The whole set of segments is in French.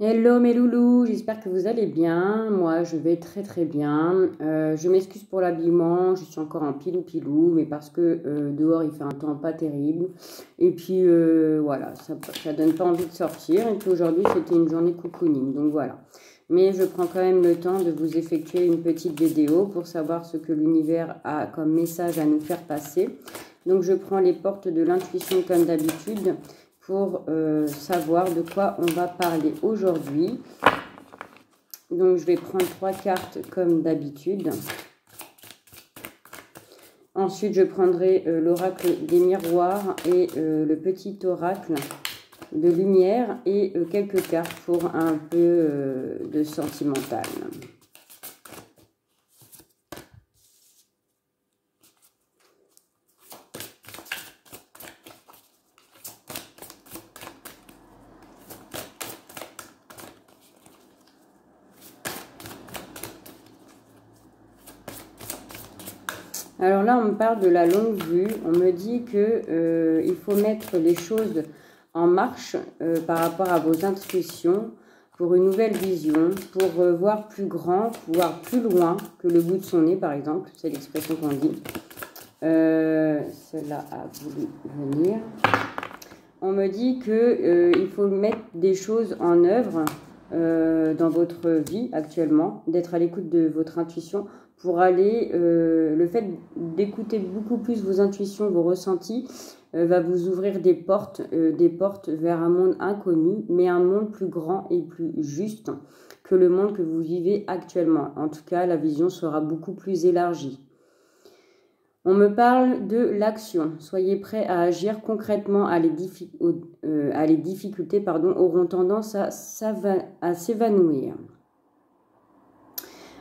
Hello mes loulous, j'espère que vous allez bien. Moi je vais très très bien. Je m'excuse pour l'habillement, je suis encore en pilou mais parce que dehors il fait un temps pas terrible. Et puis voilà, ça donne pas envie de sortir. Et puis aujourd'hui c'était une journée cocooning, donc voilà. Mais je prends quand même le temps de vous effectuer une petite vidéo pour savoir ce que l'univers a comme message à nous faire passer. Donc je prends les portes de l'intuition comme d'habitude pour savoir de quoi on va parler aujourd'hui. Donc, je vais prendre 3 cartes comme d'habitude. Ensuite, je prendrai l'oracle des miroirs et le petit oracle de lumière et quelques cartes pour un peu de sentimental. Alors là, on me parle de la longue vue. On me dit que il faut mettre les choses en marche par rapport à vos intuitions pour une nouvelle vision, pour voir plus grand, voir plus loin que le bout de son nez, par exemple. C'est l'expression qu'on dit. Celle-là a voulu venir. On me dit qu'il faut mettre des choses en œuvre dans votre vie actuellement, d'être à l'écoute de votre intuition pour aller, le fait d'écouter beaucoup plus vos intuitions, vos ressentis, va vous ouvrir des portes vers un monde inconnu, mais un monde plus grand et plus juste que le monde que vous vivez actuellement. En tout cas, la vision sera beaucoup plus élargie. On me parle de l'action. Soyez prêts à agir concrètement. Les difficultés auront tendance à s'évanouir.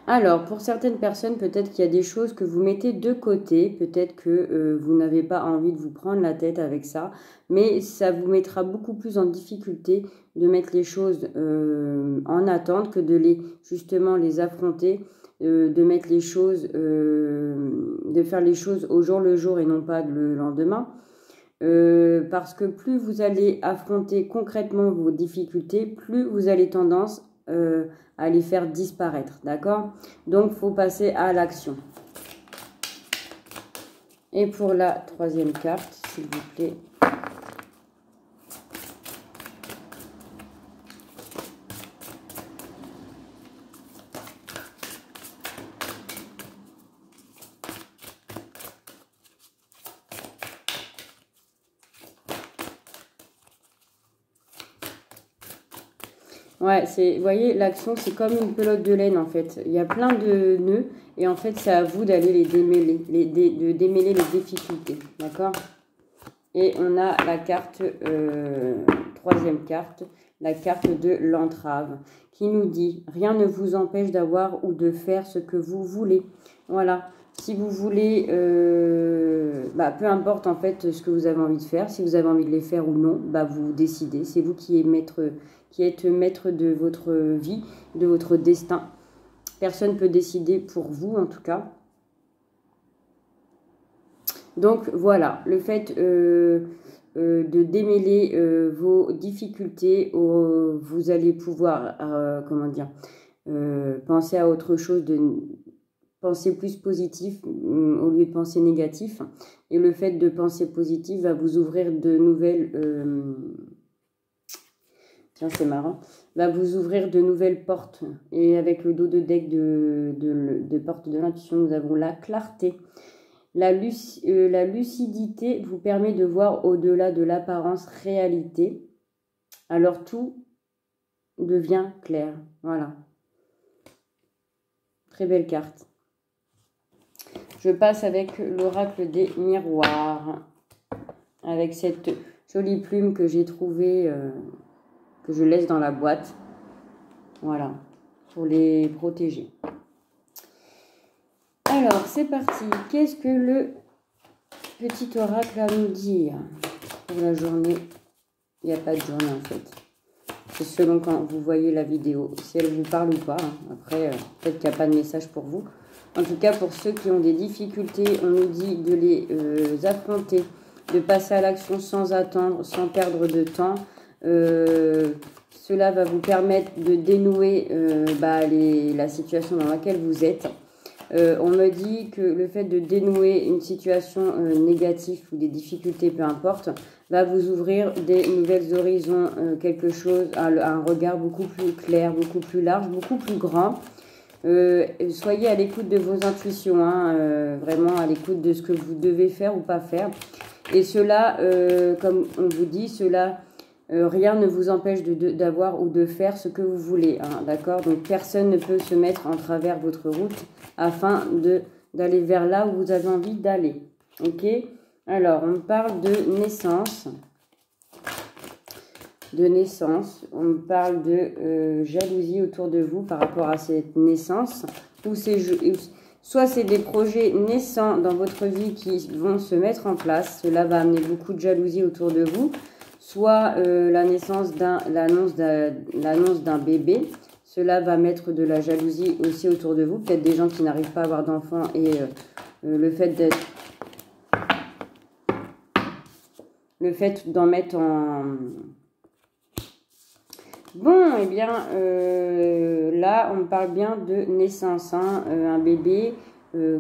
Alors, pour certaines personnes, peut-être qu'il y a des choses que vous mettez de côté. Peut-être que vous n'avez pas envie de vous prendre la tête avec ça. Mais ça vous mettra beaucoup plus en difficulté de mettre les choses en attente que de justement les affronter. De mettre les choses, de faire les choses au jour le jour et non pas le lendemain. Parce que plus vous allez affronter concrètement vos difficultés, plus vous avez tendance à les faire disparaître, d'accord? Donc, il faut passer à l'action. Et pour la troisième carte, s'il vous plaît. Ouais, vous voyez, l'action, c'est comme une pelote de laine, en fait. Il y a plein de nœuds, et en fait, c'est à vous d'aller les démêler, de démêler les difficultés, d'accord? Et on a la carte, troisième carte, la carte de l'entrave, qui nous dit « Rien ne vous empêche d'avoir ou de faire ce que vous voulez. » Voilà. Si vous voulez, peu importe en fait ce que vous avez envie de faire, si vous avez envie de les faire ou non, vous décidez. C'est vous qui êtes maître de votre vie, de votre destin. Personne ne peut décider pour vous en tout cas. Donc voilà, le fait de démêler vos difficultés, vous allez pouvoir, penser à autre chose, penser plus positif au lieu de penser négatif. Et le fait de penser positif va vous ouvrir de nouvelles... tiens, c'est marrant. Va vous ouvrir de nouvelles portes. Et avec le dos de deck de porte de l'intuition, nous avons la clarté. La lucidité vous permet de voir au-delà de l'apparence réalité. Alors tout devient clair. Voilà. Très belle carte. Je passe avec l'oracle des miroirs. Avec cette jolie plume que j'ai trouvée, que je laisse dans la boîte. Voilà. Pour les protéger. Alors, c'est parti. Qu'est-ce que le petit oracle a à nous dire pour la journée? Il n'y a pas de journée en fait. C'est selon quand vous voyez la vidéo, si elle vous parle ou pas. Après, peut-être qu'il n'y a pas de message pour vous. En tout cas, pour ceux qui ont des difficultés, on nous dit de les affronter, de passer à l'action sans attendre, sans perdre de temps. Cela va vous permettre de dénouer la situation dans laquelle vous êtes. On me dit que le fait de dénouer une situation négative ou des difficultés, peu importe, va vous ouvrir des nouvelles horizons, quelque chose, un regard beaucoup plus clair, beaucoup plus large, beaucoup plus grand. Soyez à l'écoute de vos intuitions, hein, vraiment à l'écoute de ce que vous devez faire ou pas faire. Et cela, comme on vous dit, cela, rien ne vous empêche d'avoir ou de faire ce que vous voulez, hein, d'accord? Donc personne ne peut se mettre en travers votre route afin d'aller vers là où vous avez envie d'aller, ok? Alors, on parle de naissance. On me parle de jalousie autour de vous par rapport à cette naissance, soit c'est des projets naissants dans votre vie qui vont se mettre en place, cela va amener beaucoup de jalousie autour de vous, soit l'annonce d'un bébé, cela va mettre de la jalousie aussi autour de vous, peut-être des gens qui n'arrivent pas à avoir d'enfants et le fait d'en mettre en... Bon, eh bien, là, on me parle bien de naissance, hein, un bébé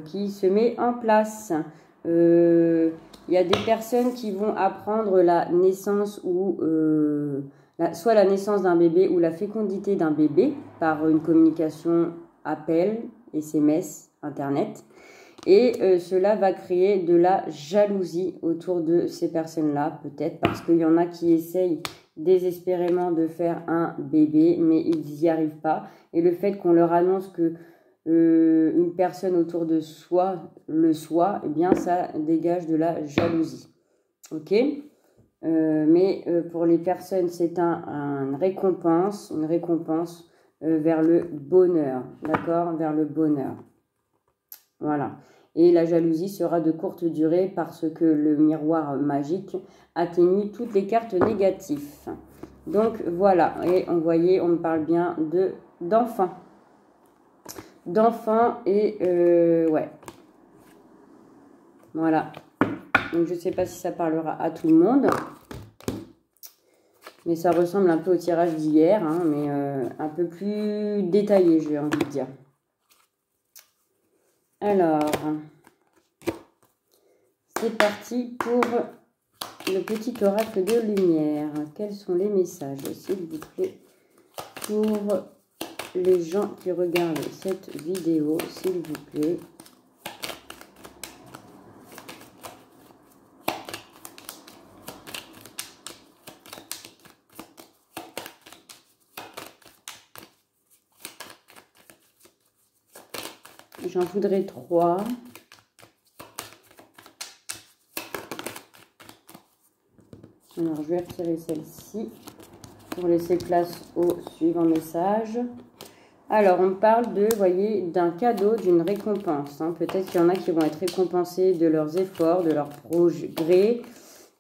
qui se met en place. Il y a des personnes qui vont apprendre la naissance ou soit la naissance d'un bébé ou la fécondité d'un bébé par une communication appel, SMS, Internet. Et cela va créer de la jalousie autour de ces personnes-là, peut-être parce qu'il y en a qui essayent désespérément de faire un bébé, mais ils n'y arrivent pas. Et le fait qu'on leur annonce que une personne autour de soi le soit, eh bien ça dégage de la jalousie. Ok, mais pour les personnes, c'est une récompense vers le bonheur, d'accord, vers le bonheur. Voilà. Et la jalousie sera de courte durée parce que le miroir magique atténue toutes les cartes négatives. Donc voilà, et on me parle bien d'enfants. D'enfants et ouais. Voilà. Donc je ne sais pas si ça parlera à tout le monde. Mais ça ressemble un peu au tirage d'hier, hein, mais un peu plus détaillé, j'ai envie de dire. Alors, c'est parti pour le petit oracle de lumière. Quels sont les messages, s'il vous plaît, pour les gens qui regardent cette vidéo, s'il vous plaît? J'en voudrais 3. Alors, je vais retirer celle-ci pour laisser place au suivant message. Alors, on parle voyez, d'un cadeau, d'une récompense, hein. Peut-être qu'il y en a qui vont être récompensés de leurs efforts, de leurs progrès.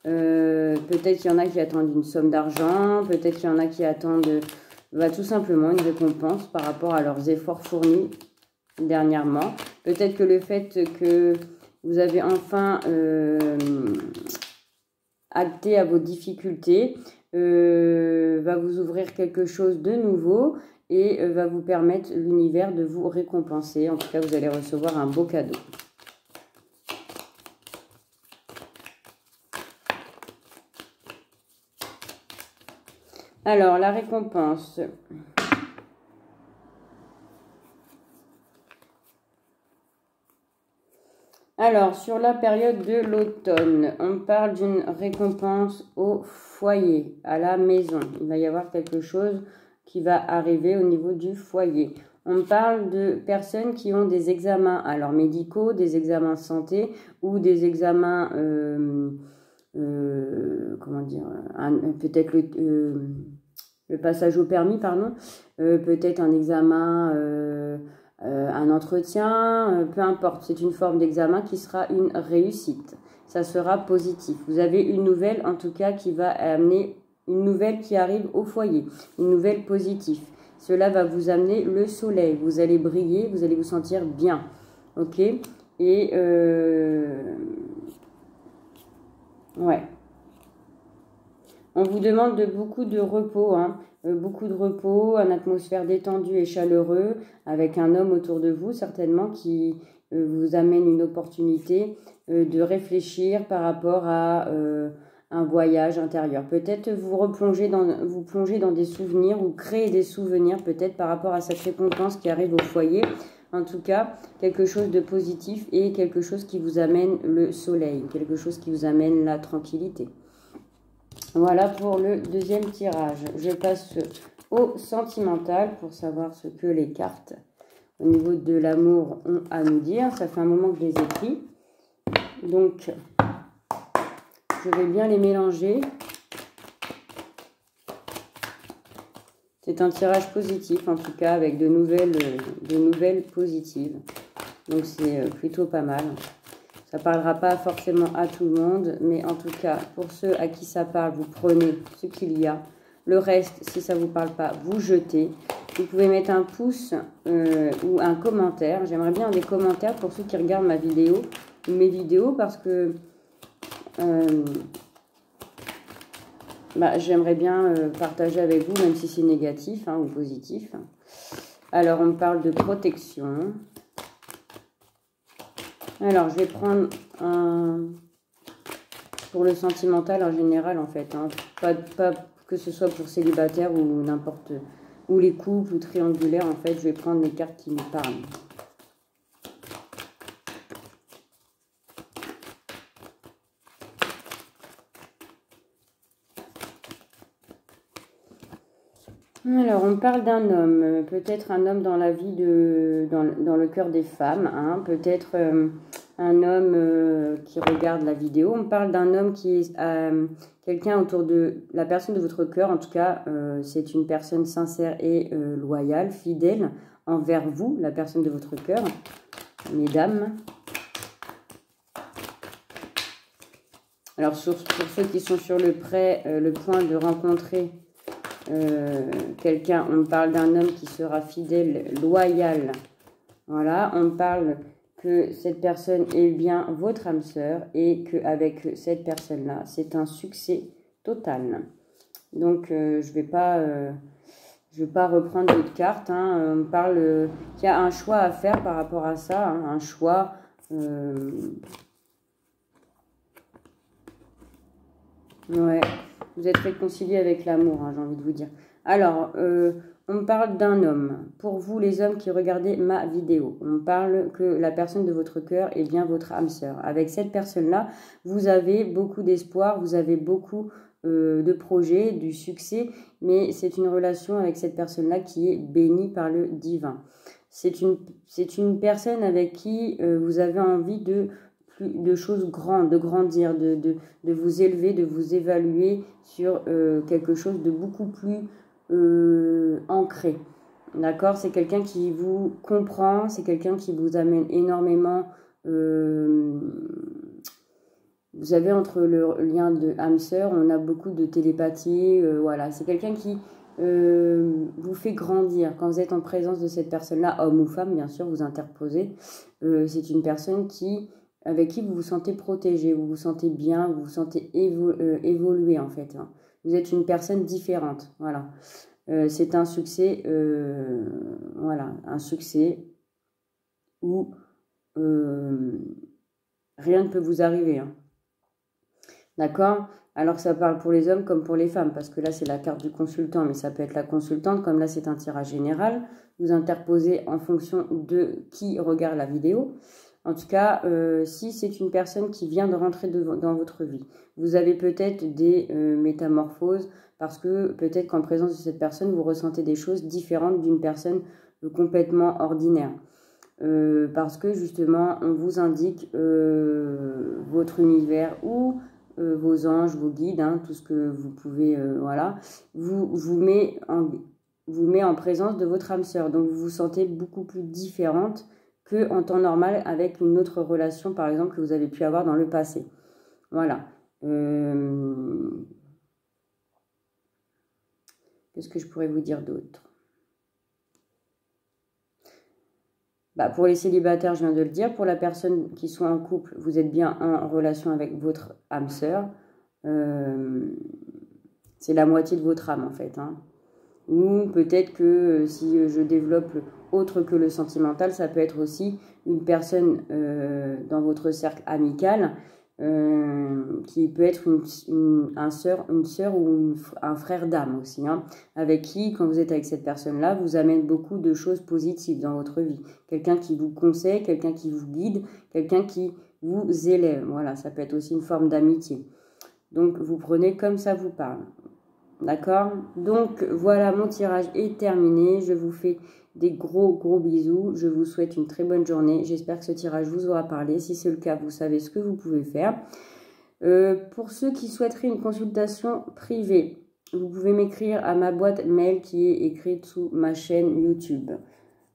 Peut-être qu'il y en a qui attendent une somme d'argent. Peut-être qu'il y en a qui attendent tout simplement une récompense par rapport à leurs efforts fournis dernièrement. Peut-être que le fait que vous avez enfin acté à vos difficultés va vous ouvrir quelque chose de nouveau et va vous permettre l'univers de vous récompenser. En tout cas, vous allez recevoir un beau cadeau. Alors, la récompense. Alors, sur la période de l'automne, on parle d'une récompense au foyer, à la maison. Il va y avoir quelque chose qui va arriver au niveau du foyer. On parle de personnes qui ont des examens, alors médicaux, des examens santé ou des examens, comment dire, peut-être le passage au permis, pardon, peut-être un examen... un entretien, peu importe, c'est une forme d'examen qui sera une réussite. Ça sera positif. Vous avez une nouvelle, en tout cas, qui va amener une nouvelle qui arrive au foyer, une nouvelle positive. Cela va vous amener le soleil. Vous allez briller, vous allez vous sentir bien. Ok? Et ouais. On vous demande beaucoup de repos, hein. Beaucoup de repos, une atmosphère détendue et chaleureuse, avec un homme autour de vous, certainement, qui vous amène une opportunité de réfléchir par rapport à un voyage intérieur. Peut-être vous plongez dans des souvenirs ou créer des souvenirs, peut-être par rapport à cette récompense qui arrive au foyer. En tout cas, quelque chose de positif et quelque chose qui vous amène le soleil, quelque chose qui vous amène la tranquillité. Voilà pour le deuxième tirage. Je passe au sentimental pour savoir ce que les cartes au niveau de l'amour ont à nous dire. Ça fait un moment que je les écris. Donc, je vais bien les mélanger. C'est un tirage positif, en tout cas, avec de nouvelles positives. Donc, c'est plutôt pas mal. Ça ne parlera pas forcément à tout le monde, mais en tout cas, pour ceux à qui ça parle, vous prenez ce qu'il y a. Le reste, si ça ne vous parle pas, vous jetez. Vous pouvez mettre un pouce ou un commentaire. J'aimerais bien des commentaires pour ceux qui regardent mes vidéos, parce que j'aimerais bien partager avec vous, même si c'est négatif ou positif. Alors, on me parle de protection. Alors, je vais prendre pour le sentimental en général, en fait. Hein. Pas que ce soit pour célibataire ou n'importe... ou les couples ou triangulaires, en fait. Je vais prendre les cartes qui me parlent. Alors, on parle d'un homme, peut-être un homme dans la vie dans le cœur des femmes, hein, peut-être un homme qui regarde la vidéo. On parle d'un homme qui est quelqu'un autour de la personne de votre cœur. En tout cas, c'est une personne sincère et loyale, fidèle envers vous, la personne de votre cœur, mesdames. Alors, pour ceux qui sont sur le point de rencontrer quelqu'un, on parle d'un homme qui sera fidèle, loyal. Voilà, on parle que cette personne est bien votre âme sœur et qu'avec cette personne-là, c'est un succès total. Donc, je vais pas reprendre d'autres cartes. Hein. On parle qu'il y a un choix à faire par rapport à ça, hein, un choix... ouais, vous êtes réconciliés avec l'amour, hein, j'ai envie de vous dire. Alors, on me parle d'un homme. Pour vous, les hommes qui regardez ma vidéo, on parle que la personne de votre cœur est bien votre âme sœur. Avec cette personne-là, vous avez beaucoup d'espoir, vous avez beaucoup de projets, du succès, mais c'est une relation avec cette personne-là qui est bénie par le divin. C'est une personne avec qui vous avez envie de choses grandes, de grandir, de vous élever, de vous évaluer sur quelque chose de beaucoup plus ancré. D'accord? C'est quelqu'un qui vous comprend, c'est quelqu'un qui vous amène énormément. Vous savez, entre le lien de âme-sœur, on a beaucoup de télépathie. Voilà, c'est quelqu'un qui vous fait grandir. Quand vous êtes en présence de cette personne-là, homme ou femme, bien sûr, vous interposez. C'est une personne avec qui vous vous sentez protégé, vous vous sentez bien, vous vous sentez évoluer en fait. Hein. Vous êtes une personne différente, voilà. C'est un succès, voilà, un succès où rien ne peut vous arriver. Hein. D'accord? Alors que ça parle pour les hommes comme pour les femmes, parce que là c'est la carte du consultant, mais ça peut être la consultante, comme là c'est un tirage général. Vous interposez en fonction de qui regarde la vidéo. En tout cas, si c'est une personne qui vient de rentrer dans votre vie, vous avez peut-être des métamorphoses parce que peut-être qu'en présence de cette personne, vous ressentez des choses différentes d'une personne complètement ordinaire. Parce que justement, on vous indique votre univers ou vos anges, vos guides, hein, tout ce que vous pouvez, voilà, vous met en présence de votre âme sœur. Donc, vous vous sentez beaucoup plus différente qu'en temps normal avec une autre relation, par exemple, que vous avez pu avoir dans le passé. Voilà. Qu'est-ce que je pourrais vous dire d'autre? Pour les célibataires, je viens de le dire. Pour la personne qui soit en couple, vous êtes bien en relation avec votre âme sœur. C'est la moitié de votre âme en fait. Hein. Ou peut-être que si je développe autre que le sentimental, ça peut être aussi une personne dans votre cercle amical qui peut être une sœur ou un frère d'âme aussi, hein, avec qui, quand vous êtes avec cette personne-là, vous amène beaucoup de choses positives dans votre vie. Quelqu'un qui vous conseille, quelqu'un qui vous guide, quelqu'un qui vous élève. Voilà, ça peut être aussi une forme d'amitié. Donc, vous prenez comme ça vous parle. D'accord? Donc, voilà, mon tirage est terminé. Je vous fais des gros bisous. Je vous souhaite une très bonne journée. J'espère que ce tirage vous aura parlé. Si c'est le cas, vous savez ce que vous pouvez faire. Pour ceux qui souhaiteraient une consultation privée, vous pouvez m'écrire à ma boîte mail qui est écrite sous ma chaîne YouTube.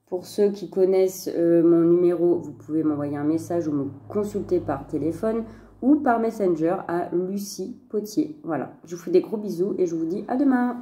Pour ceux qui connaissent mon numéro, vous pouvez m'envoyer un message ou me consulter par téléphone ou par Messenger à Lucie Potier. Voilà, je vous fais des gros bisous et je vous dis à demain.